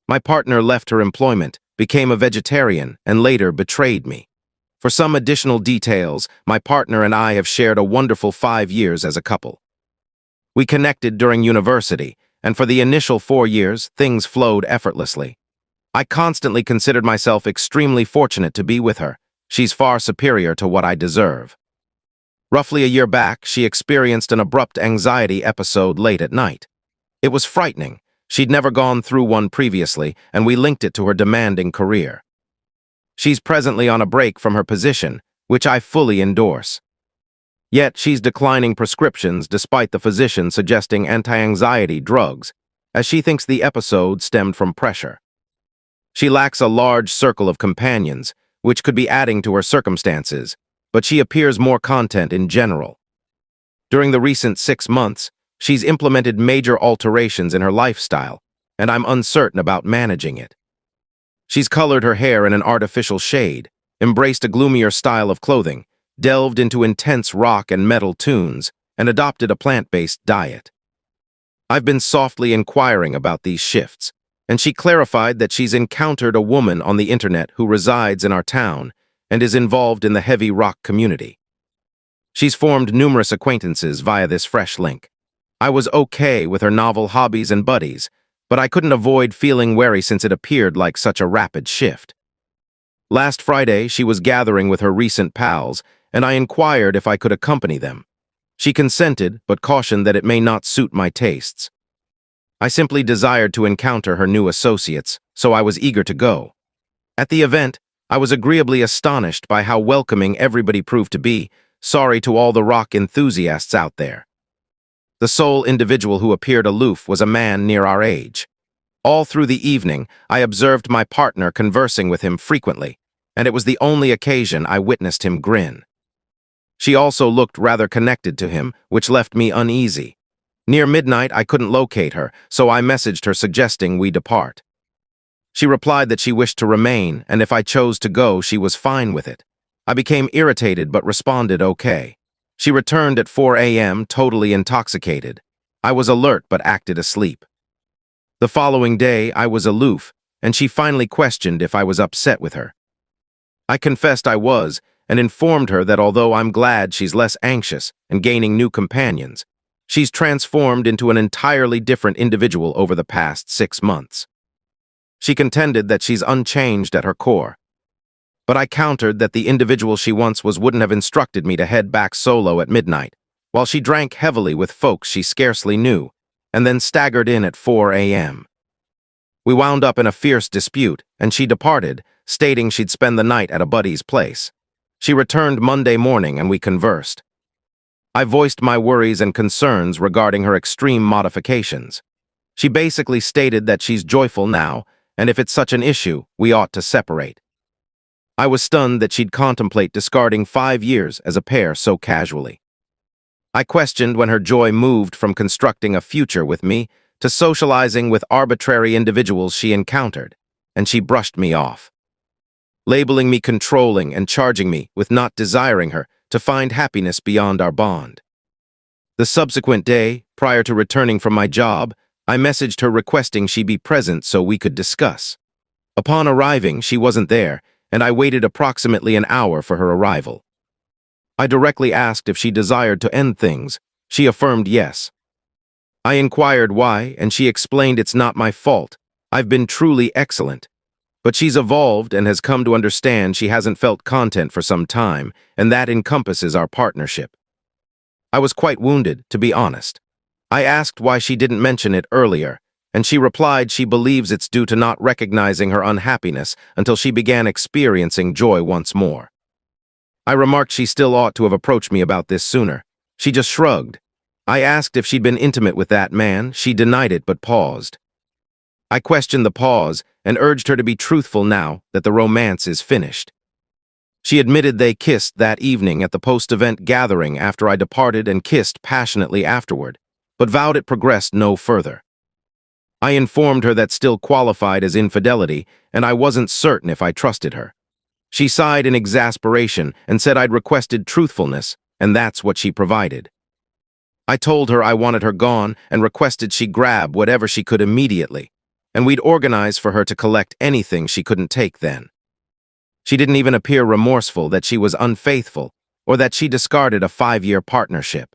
My partner left her employment, became a vegetarian, and later betrayed me. For some additional details, my partner and I have shared a wonderful 5 years as a couple. We connected during university, and for the initial 4 years, things flowed effortlessly. I constantly considered myself extremely fortunate to be with her. She's far superior to what I deserve. Roughly a year back, she experienced an abrupt anxiety episode late at night. It was frightening. She'd never gone through one previously, and we linked it to her demanding career. She's presently on a break from her position, which I fully endorse. Yet she's declining prescriptions despite the physician suggesting anti-anxiety drugs, as she thinks the episode stemmed from pressure. She lacks a large circle of companions, which could be adding to her circumstances, but she appears more content in general. During the recent 6 months, she's implemented major alterations in her lifestyle, and I'm uncertain about managing it. She's colored her hair in an artificial shade, embraced a gloomier style of clothing, delved into intense rock and metal tunes, and adopted a plant-based diet. I've been softly inquiring about these shifts, and she clarified that she's encountered a woman on the internet who resides in our town and is involved in the heavy rock community. She's formed numerous acquaintances via this fresh link. I was okay with her novel hobbies and buddies, but I couldn't avoid feeling wary since it appeared like such a rapid shift. Last Friday, she was gathering with her recent pals, and I inquired if I could accompany them. She consented, but cautioned that it may not suit my tastes. I simply desired to encounter her new associates, so I was eager to go. At the event, I was agreeably astonished by how welcoming everybody proved to be, sorry to all the rock enthusiasts out there. The sole individual who appeared aloof was a man near our age. All through the evening, I observed my partner conversing with him frequently, and it was the only occasion I witnessed him grin. She also looked rather connected to him, which left me uneasy. Near midnight, I couldn't locate her, so I messaged her suggesting we depart. She replied that she wished to remain, and if I chose to go, she was fine with it. I became irritated but responded okay. She returned at 4 a.m. totally intoxicated. I was alert but acted asleep. The following day, I was aloof, and she finally questioned if I was upset with her. I confessed I was, and informed her that although I'm glad she's less anxious and gaining new companions, she's transformed into an entirely different individual over the past 6 months. She contended that she's unchanged at her core. But I countered that the individual she once was wouldn't have instructed me to head back solo at midnight, while she drank heavily with folks she scarcely knew, and then staggered in at 4 a.m. We wound up in a fierce dispute, and she departed, stating she'd spend the night at a buddy's place. She returned Monday morning and we conversed. I voiced my worries and concerns regarding her extreme modifications. She basically stated that she's joyful now, and if it's such an issue, we ought to separate. I was stunned that she'd contemplate discarding 5 years as a pair so casually. I questioned when her joy moved from constructing a future with me to socializing with arbitrary individuals she encountered, and she brushed me off, labeling me controlling and charging me with not desiring her to find happiness beyond our bond. The subsequent day, prior to returning from my job, I messaged her requesting she be present so we could discuss. Upon arriving, she wasn't there, and I waited approximately an hour for her arrival. I directly asked if she desired to end things. She affirmed yes. I inquired why, and she explained it's not my fault. I've been truly excellent. But she's evolved and has come to understand she hasn't felt content for some time, and that encompasses our partnership. I was quite wounded, to be honest. I asked why she didn't mention it earlier, and she replied she believes it's due to not recognizing her unhappiness until she began experiencing joy once more. I remarked she still ought to have approached me about this sooner. She just shrugged. I asked if she'd been intimate with that man. She denied it but paused. I questioned the pause and urged her to be truthful now that the romance is finished. She admitted they kissed that evening at the post-event gathering after I departed and kissed passionately afterward, but vowed it progressed no further. I informed her that still qualified as infidelity, and I wasn't certain if I trusted her. She sighed in exasperation and said I'd requested truthfulness, and that's what she provided. I told her I wanted her gone and requested she grab whatever she could immediately. and we'd organize for her to collect anything she couldn't take then. She didn't even appear remorseful that she was unfaithful or that she discarded a 5-year partnership.